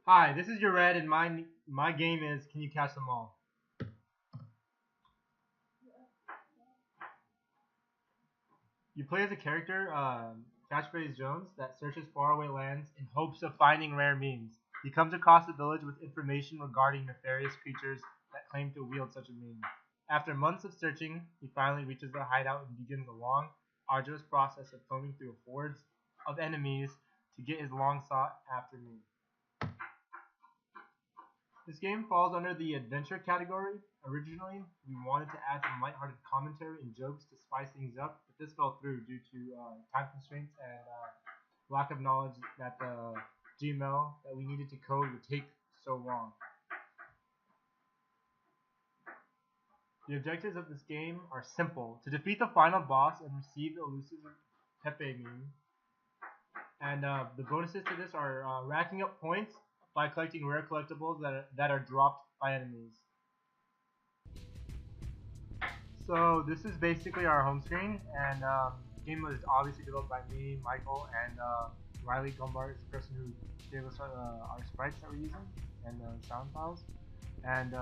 Hi, this is your red, and my game is Can You Catch Them All? You play as a character, Catchphrase Jones, that searches faraway lands in hopes of finding rare memes. He comes across a village with information regarding nefarious creatures that claim to wield such a meme. After months of searching, he finally reaches the hideout and begins a long, arduous process of combing through hordes of enemies to get his long sought after meme. This game falls under the adventure category. Originally, we wanted to add some lighthearted commentary and jokes to spice things up, but this fell through due to time constraints and lack of knowledge that the GML that we needed to code would take so long. The objectives of this game are simple: to defeat the final boss and receive the elusive Pepe meme. And the bonuses to this are racking up points by collecting rare collectibles that are dropped by enemies. So this is basically our home screen, and the game was obviously developed by me, Michael, and Riley Gombart is the person who gave us our sprites that we're using and the sound files. And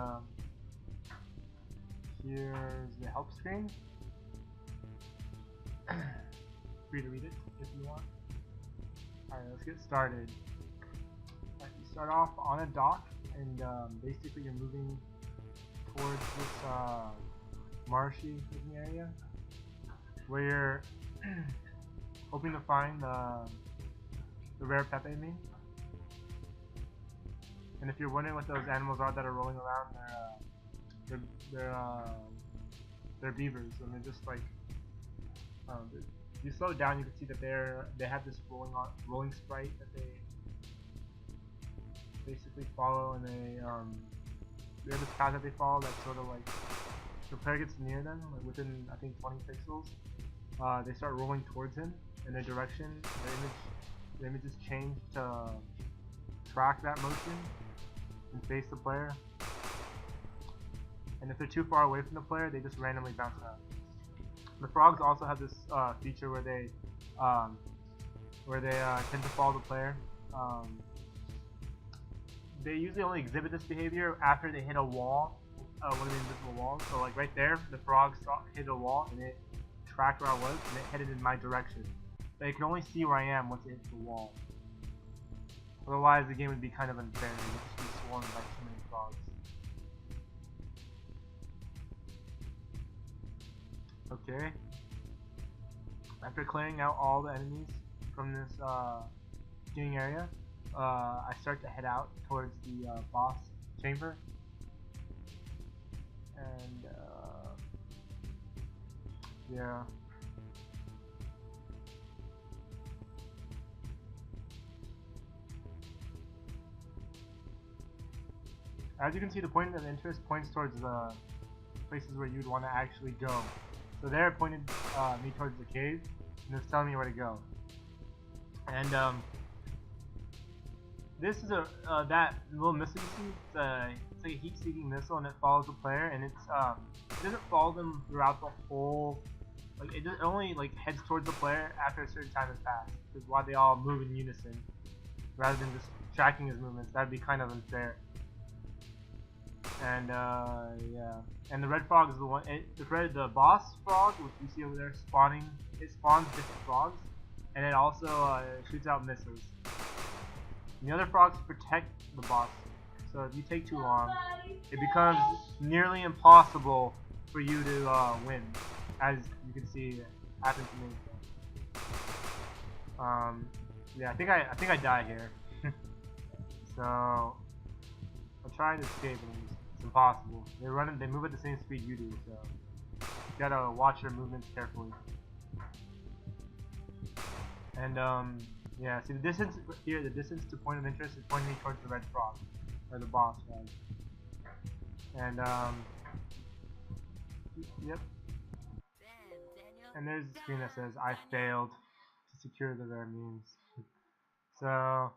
here's the help screen. Free to read it if you want. Alright, let's get started. Alright, you start off on a dock, and basically you're moving towards this marshy looking area where you're hoping to find the rare Pepe meme. And if you're wondering what those animals are that are rolling around, they're beavers, and they're just like if you slow it down, you can see that they have this rolling sprite that they basically follow, and they have this path that they follow that's sort of like the player gets near them, like within I think 20 pixels, they start rolling towards him, and their direction, the images change to track that motion and face the player. And if they're too far away from the player, they just randomly bounce out. The frogs also have this feature where they tend to follow the player. They usually only exhibit this behavior after they hit a wall, one of the invisible walls. So like right there, the frog hit a wall and it tracked where I was and it headed in my direction. But it can only see where I am once it hits the wall. Otherwise, the game would be kind of unfair. It would just be swarmed by too many frogs. Okay. After clearing out all the enemies from this beginning area, I start to head out towards the boss chamber. And yeah. As you can see, the point of interest points towards the places where you'd want to actually go. So there it pointed me towards the cave, and it's telling me where to go. And this is that little missile you see. It's like a heat-seeking missile, and it follows the player, and it doesn't follow them throughout the whole. Like it only like heads towards the player after a certain time has passed. Because why they all move in unison, rather than just tracking his movements. That'd be kind of unfair. And yeah, and the red frog is the one. The boss frog, which you see over there, spawning. It spawns different frogs, and it also shoots out missiles. And the other frogs protect the boss. So if you take too long, it becomes nearly impossible for you to win, as you can see happen to me. Yeah, I think I die here. So I'll try to escape, and it's impossible. They move at the same speed you do, so you gotta watch your movements carefully. And yeah, see the distance here, the distance to point of interest is pointing me towards the red frog, or the boss frog. And yep. And there's a screen that says I failed to secure the rare memes. So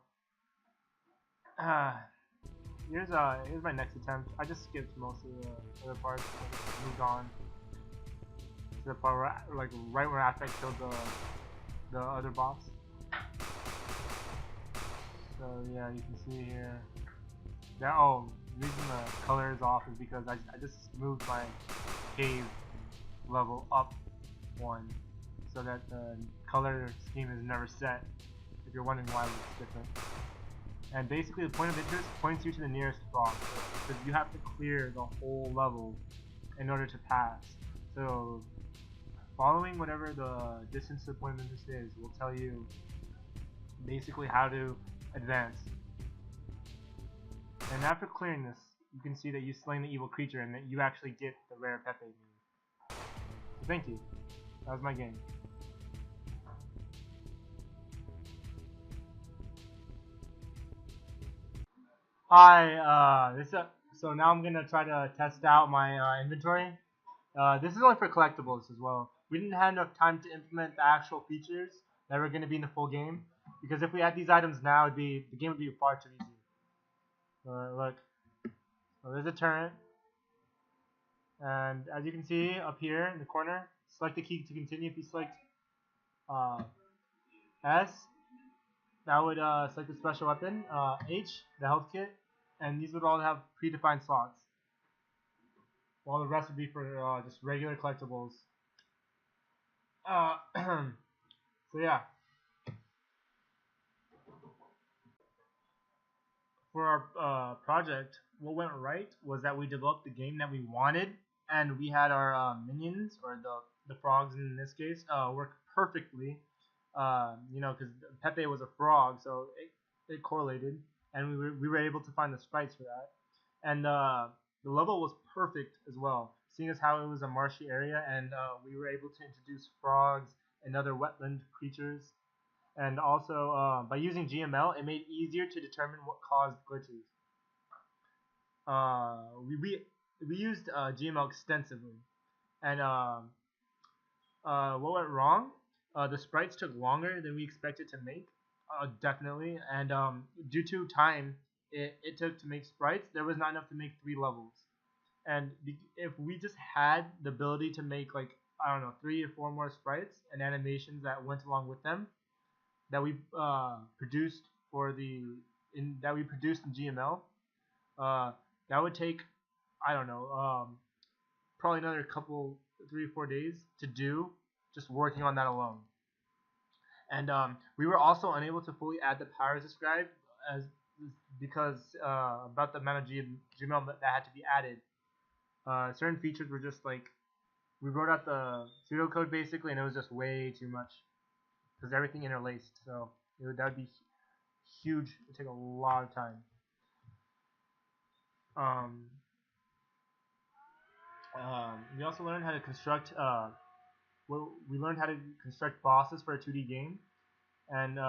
here's my next attempt. I just skipped most of the other parts. I just moved on to the part where, like right where after I killed the other boss. So yeah, you can see here. That the reason the color is off is because I just moved my cave level up one, so that the color scheme is never set. If you're wondering why it's different. And basically the point of interest points you to the nearest frog, because you have to clear the whole level in order to pass. So following whatever the distance to the point of interest is will tell you basically how to advance. And after clearing this, you can see that you slain the evil creature and that you actually get the rare Pepe move. So thank you. That was my game. Hi, so now I'm gonna try to test out my inventory. This is only for collectibles as well. We didn't have enough time to implement the actual features that were gonna be in the full game, because if we add these items now, the game would be far too easy. Look, so there's a turret, and as you can see up here in the corner, select the key to continue. If you select uh, S, that would select the special weapon. H, the health kit, and these would all have predefined slots, while the rest would be for just regular collectibles. So yeah, for our project, what went right was that we developed the game that we wanted, and we had our minions, or the frogs in this case, work perfectly. You know, because Pepe was a frog, so it correlated, and we were able to find the sprites for that. And the level was perfect as well, seeing as how it was a marshy area, and we were able to introduce frogs and other wetland creatures. And also, by using GML, it made it easier to determine what caused glitches. We used GML extensively, and what went wrong? The sprites took longer than we expected to make, definitely, and due to time it took to make sprites, there was not enough to make 3 levels. And if we just had the ability to make, like, I don't know, 3 or 4 more sprites and animations that went along with them, that we produced in GML, that would take, I don't know, probably another couple 3 or 4 days to do, just working on that alone. And we were also unable to fully add the powers described as because about the amount of GML that had to be added. Certain features were just like, we wrote out the pseudocode basically, and it was just way too much because everything interlaced. So that would be huge. It would take a lot of time. We also learned how to construct. We learned how to construct bosses for a 2D game, and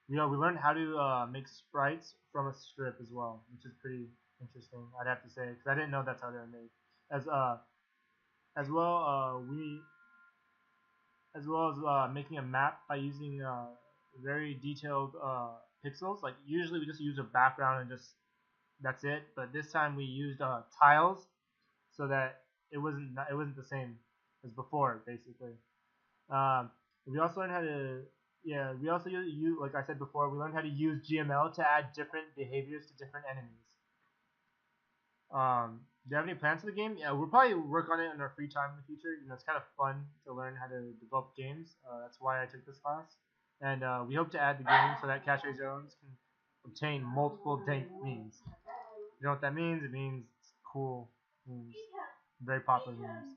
we learned how to make sprites from a strip as well, which is pretty interesting, I'd have to say, because I didn't know that's how they were made. As well, making a map by using very detailed pixels. Like usually we just use a background and just that's it. But this time we used tiles, so that it wasn't the same as before, basically. Um, we also learned how to we also use, like I said before, we learned how to use GML to add different behaviors to different enemies. Do you have any plans for the game? Yeah, we'll probably work on it in our free time in the future. You know, it's kind of fun to learn how to develop games. That's why I took this class. And we hope to add the game so that Cache Zones can obtain multiple dank memes. You know what that means? It means it's cool memes. Very popular memes.